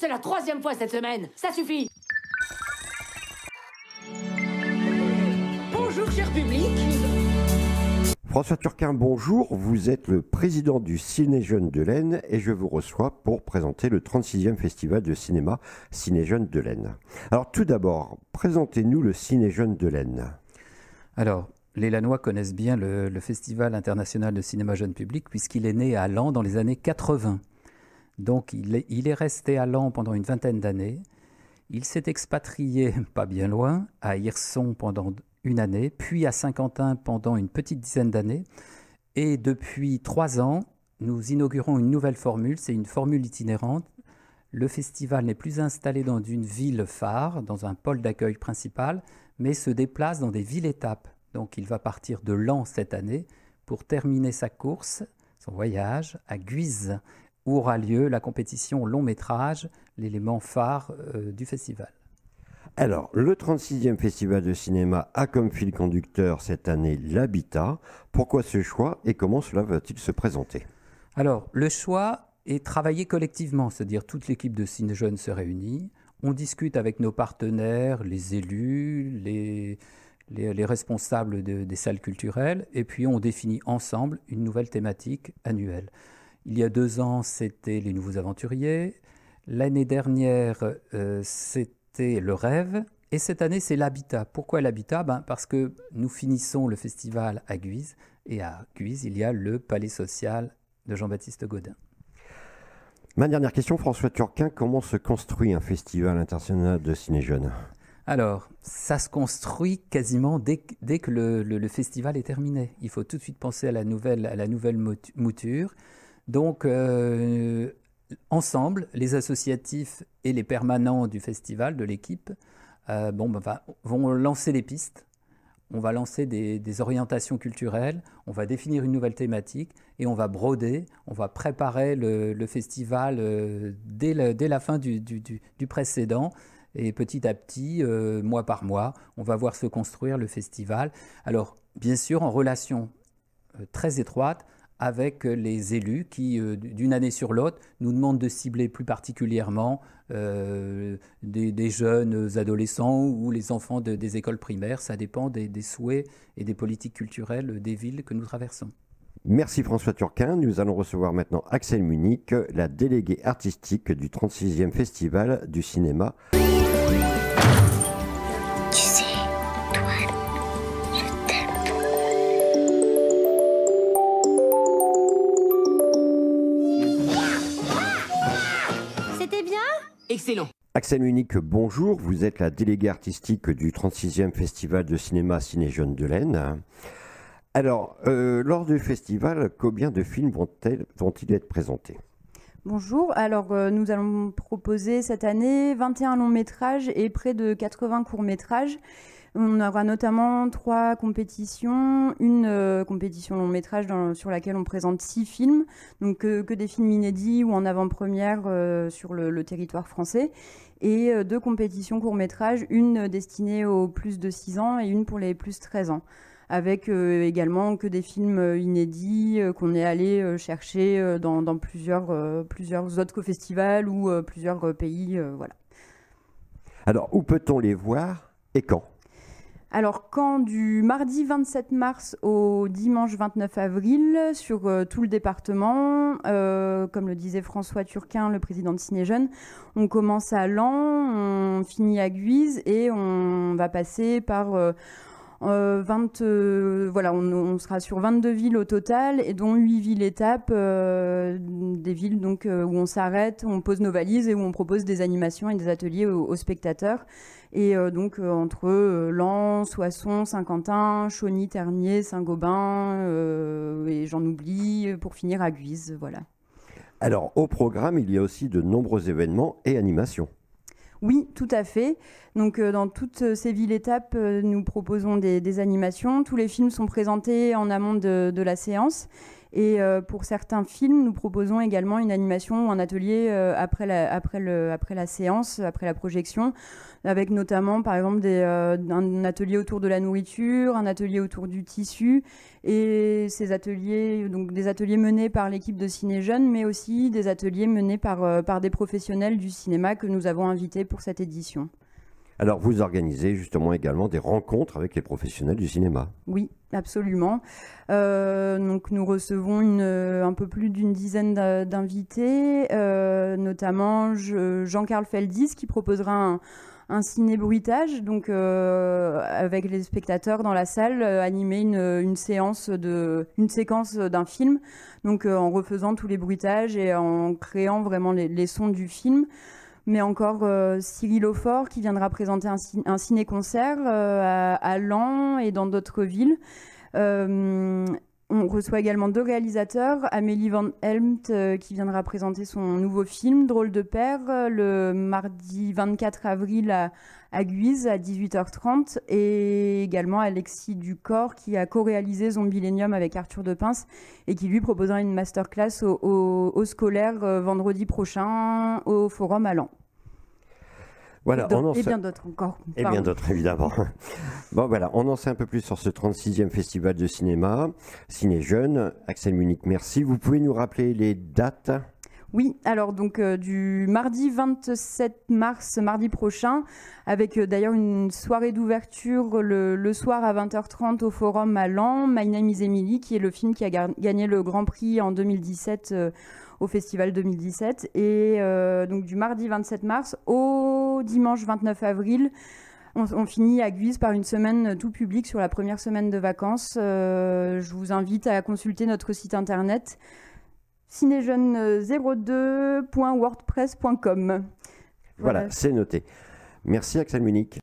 C'est la 3e fois cette semaine. Ça suffit. Bonjour, cher public. François Turquin, bonjour. Vous êtes le président du Ciné-Jeunes de l'Aisne et je vous reçois pour présenter le 36e festival de cinéma Ciné-Jeunes de l'Aisne. Alors tout d'abord, présentez-nous le Ciné-Jeunes de l'Aisne. Alors, les Lannois connaissent bien le Festival international de cinéma jeune public puisqu'il est né à Laon dans les années 80. Donc il est resté à Laon pendant une vingtaine d'années. Il s'est expatrié pas bien loin, à Hirson pendant une année, puis à Saint-Quentin pendant une petite dizaine d'années. Et depuis 3 ans, nous inaugurons une nouvelle formule, c'est une formule itinérante. Le festival n'est plus installé dans une ville phare, dans un pôle d'accueil principal, mais se déplace dans des villes-étapes. Donc il va partir de Laon cette année pour terminer sa course, son voyage, à Guise, où aura lieu la compétition long métrage, l'élément phare du festival. Alors, le 36e festival de cinéma a comme fil conducteur cette année l'habitat. Pourquoi ce choix et comment cela va-t-il se présenter? Alors, le choix est travaillé collectivement, c'est-à-dire toute l'équipe de Ciné-Jeunes se réunit, on discute avec nos partenaires, les élus, les responsables des salles culturelles, et puis on définit ensemble une nouvelle thématique annuelle. Il y a 2 ans, c'était les nouveaux aventuriers. L'année dernière, c'était le rêve. Et cette année, c'est l'habitat. Pourquoi l'habitat? Parce que nous finissons le festival à Guise. Et à Guise, il y a le palais social de Jean-Baptiste Gaudin. Ma dernière question, François Turquin, comment se construit un festival international de ciné-jeunes? Alors, ça se construit quasiment dès que le festival est terminé. Il faut tout de suite penser à la nouvelle mouture. Donc, ensemble, les associatifs et les permanents du festival, de l'équipe, vont lancer des pistes. On va lancer des orientations culturelles, on va définir une nouvelle thématique et on va broder, on va préparer le festival dès la fin du précédent. Et petit à petit, mois par mois, on va voir se construire le festival. Alors, bien sûr, en relation très étroite avec les élus qui, d'une année sur l'autre, nous demandent de cibler plus particulièrement des jeunes adolescents ou les enfants des écoles primaires. Ça dépend des souhaits et des politiques culturelles des villes que nous traversons. Merci François Turquin. Nous allons recevoir maintenant Axel Munich, la déléguée artistique du 36e Festival du cinéma. Tu sais, toi, je t'aime. C'était bien? Excellent. Axel Munich, bonjour. Vous êtes la déléguée artistique du 36e Festival de cinéma Ciné-Jeunes de l'Aisne. Alors, lors du festival, combien de films vont-ils être présentés? Bonjour, alors nous allons proposer cette année 21 longs métrages et près de 80 courts métrages. On aura notamment 3 compétitions, une compétition long métrage sur laquelle on présente 6 films, donc que des films inédits ou en avant-première sur le territoire français, et 2 compétitions court métrage, une destinée aux plus de 6 ans et une pour les plus de 13 ans. Avec également que des films inédits qu'on est allé chercher dans plusieurs autres festivals ou plusieurs pays. Voilà. Alors, où peut-on les voir et quand? Alors, quand du mardi 27 mars au dimanche 29 avril, sur tout le département, comme le disait François Turquin, le président de Ciné-Jeunes, on commence à Laon, on finit à Guise et on va passer par... on sera sur 22 villes au total et dont 8 villes étapes, des villes donc, où on s'arrête, où on pose nos valises et où on propose des animations et des ateliers aux spectateurs. Et entre Laon, Soissons, Saint-Quentin, Chauny, Tergnier, Saint-Gobain et j'en oublie pour finir à Guise. Voilà. Alors au programme, il y a aussi de nombreux événements et animations. Oui, tout à fait. Donc, dans toutes ces villes-étapes, nous proposons des animations. Tous les films sont présentés en amont de la séance. Et pour certains films, nous proposons également une animation ou un atelier après la séance, après la projection, avec notamment par exemple un atelier autour de la nourriture, un atelier autour du tissu, et ces ateliers, donc des ateliers menés par l'équipe de Ciné Jeunes, mais aussi des ateliers menés par des professionnels du cinéma que nous avons invités pour cette édition. Alors, vous organisez justement également des rencontres avec les professionnels du cinéma. Oui, absolument. Donc, nous recevons un peu plus d'une dizaine d'invités, notamment Jean-Carl Feldis qui proposera un ciné-bruitage, donc avec les spectateurs dans la salle, animer une séquence d'un film, donc en refaisant tous les bruitages et en créant vraiment les sons du film. Mais encore Cyril Aufort qui viendra présenter un ciné-concert à Laon et dans d'autres villes. On reçoit également 2 réalisateurs, Amélie Van Helmt qui viendra présenter son nouveau film Drôle de père le mardi 24 avril à Guise à 18h30, et également Alexis Ducor qui a co-réalisé Zombilenium avec Arthur Depince et qui lui proposera une masterclass aux scolaires vendredi prochain au Forum à Laon. Voilà, et bien d'autres encore. Et bien d'autres, évidemment. Bon, voilà, on en sait un peu plus sur ce 36e festival de cinéma, Ciné Jeunes. Axel Munich, merci. Vous pouvez nous rappeler les dates ? Oui, alors donc du mardi 27 mars, mardi prochain, avec d'ailleurs une soirée d'ouverture le soir à 20h30 au Forum à Laon, My Name is Emily, qui est le film qui a gagné le Grand Prix en 2017 au Festival 2017. Et donc du mardi 27 mars au dimanche 29 avril, on finit à Guise par une semaine tout public sur la première semaine de vacances. Je vous invite à consulter notre site internet cinéjeune02.wordpress.com. Voilà, c'est noté. Merci Axel Munich.